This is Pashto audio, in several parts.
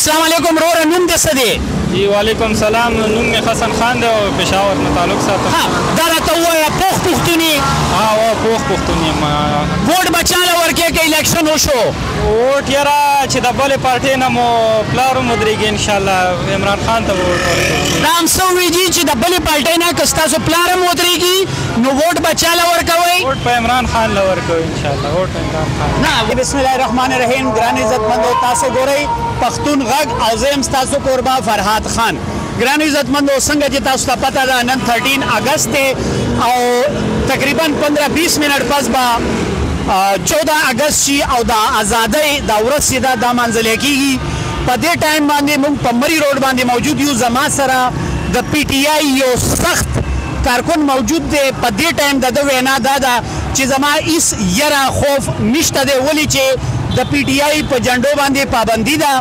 السلام علیکم وروره نوم دې څه دی؟ جی وعلیکم سلام، نوم مې حسن خان دی او پېښور نه تعلق ساتم. دا راته ووایه پوخ پښتون یې؟ پوخ پښتون یم. ووټ به چاله ورکوې که الیکشن وشو؟ ووټ یاره چې د بلې پارټۍ نه مو پلار هم ودرېږي انشاءالله عمران خان ته به ووټ ورکوو. دا هم څه وویږي چې د بلې پارټۍ نه که ستاسو پلار هم ودرېږي نو ووټ به چاله ورکوئ؟ ووټ په عمران خان له ورکوو انشاءالله، ووټ په عمران خان. بسم الله الرحمن الرحیم. ګران عزتمندو تاسو ګورئ پښتون غږ او زه یم ستاسو کوربه فرهاد خان. ګران عزتمندو څنګه چې تاسو ته پته ده نن 13 اگست دی او تقریبا 15-20 منټ پس به 14 اگست شي او د ازادۍ دا ورځ چې ده دا منځلې کېږي. په دې ټایم باندې موږ په مري روډ باندې موجود یو. زما سره د پی ټي آی یو سخت کارکن موجود دی. په دې ټایم د ده وینا دا ده چې زما هېڅ یره خوف نشته دی، ولې چې د پی ټي آی په جنډو باندې پابندي ده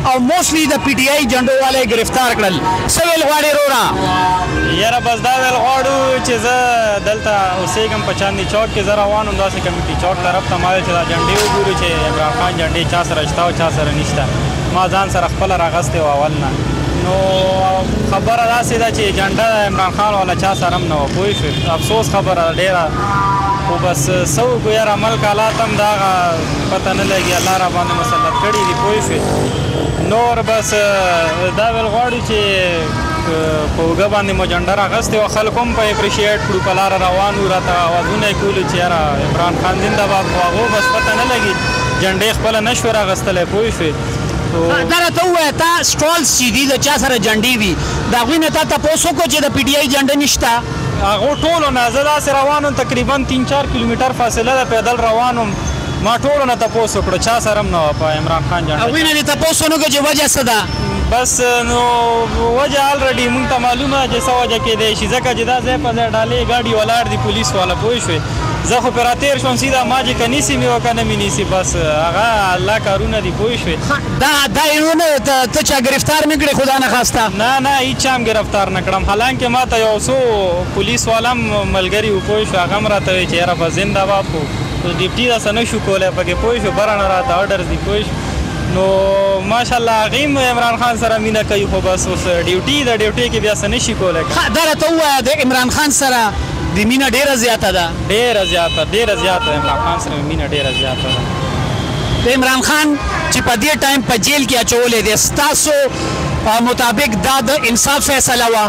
او موسټلی د پی ټي آی جنډو والا ګرفتار کړل. څه ویل غواړې وروره؟ یاره بس دا ویل غواړو چې زه دلته اوسېږم په چاندني چوک کې، زه روان وم داسې کمیټي چوک طرف ته. ما ویل چې دا جنډې وګورو چې عمران خان جنډې چا سره شته او چا سره نشته. ما ځان سره خپله راغستې وه اول نه. نو خبره داسې ده چې جنډه عمران خان والا چا سره هم نه وه، پوه شوې. افسوس خبره ډېره، خو بس څه وکړو یاره ملک حالات هم د هغه پته نه لګي، الله را باندې مسلط کړي دي، پوه شوې. نور بس دا ویل غواړو چې په اوږه باندې مو جنډه راغستې وه، خلک هم په اپریشیټ کړو، په لاره روان وو، راته اوازونه یې کولو چې یاره عمران خان زنده باد، خو هغو بس پته نه لګي جنډې خپله نه شوې راغستلی، پوه شوې. دا راته ووایه تا سټالز چې دي د چا سره جنډې وي د هغوی نه تا تپوس وکړو چې د پي ټي آی جنډه نشته؟ هغو ټولو نه زه داسې روان وم، تقریبا 3-4 کیلومیټر فاصله ده، پیدل روان وم. ما ټولو نه تپوس وکړو، چا سره هم نه وه په عمران خان جنډه. هغوی نه دې تپوس ونه کړو چې وجه څه ده؟ بس نو وجه الریډي مونږ ته معلومه ده چې څه وجه کېدی شي، ځکه چې دا ځای په ځای ډالۍ ګاډي ولاړ دي پولیس والا، پوه شوې. زه خو پرې راتېر شوم سیده، ما چې که نیسي مې وکه نه مې نیسي، بس هغه الله کارونه دي، پوه شوې. دا یې نه ته چا ګرفتار نه کړې خدا نه خواسته؟ نه هېڅ چا هم ګرفتار نه کړم، حالانکه ما ته یو څو پولیس والا هم ملګري وو، پوه شو. هغه هم راته وایي چې یاره بس زنده باد، خو ډیپټي داسې نه شو کولی پکې، پوه شو. بره نه راته اډرز دي، پوه شو. نو ماشاءالله هغې هم عمران خان سره مینه کوي، خو بس اوس ډیوټي د ډیوټۍ کې بیا څه نه شي کولی. دا راته ووایه د عمران خان سره د مینه ډېره زیاته ده؟ ډېره زیاته عمران خان سره مینه ډېره زیاته ده. د عمران خان چې په دې ټایم په جیل کې اچولی دی، ستاسو مطابق دا د انصاف فیصله وه؟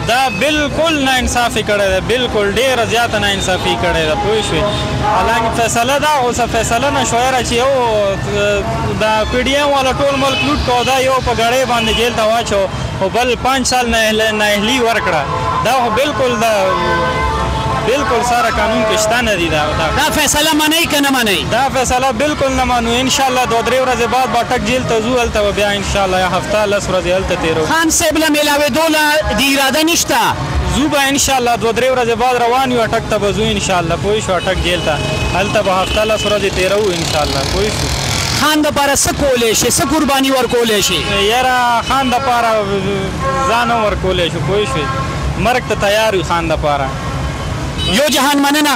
دا بالکل نه انصافي کړی دی، بالکل ډېره زیاته نه انصافي کړی ده، پوه شوې. حالانکه فیصله دا اوسه فیصله نه شوه یاره چې یو د پي ډي ایم والا ټول ملک لوټ کړو، دا یو په ګړۍ باندې جیل ته واچو او بل 5 سال نااهلي ورکړه. دا خو بالکل ساره قانون کې شته نه دي. دا فیصله منئ که نه منئ؟ دا فیصله بالکل نه منو. انشاءالله 2-3 ورځې بعد به ټک جیل ته ځو، هلته به بیا انشاءالله یا هفته 10 ورځې هلته تېرو. خان صاحب له میلاوېدو له د اراده نشته؟ ځو به انشاءالله 2-3 ورځې بعد روان یو، اټک ته به ځو انشاءالله، پوه شو. اټک جیل ته هلته به هفته 10 ورځې تېروو انشاءالله، پوه شو. خان دپاره څه کولی شي، څه قرباني ورکولی شي؟ یاره خان دپاره ځان هم ورکولی شو، پوه شوې. مرګ ته تیار وي خان دپاره. یو جهان مننه.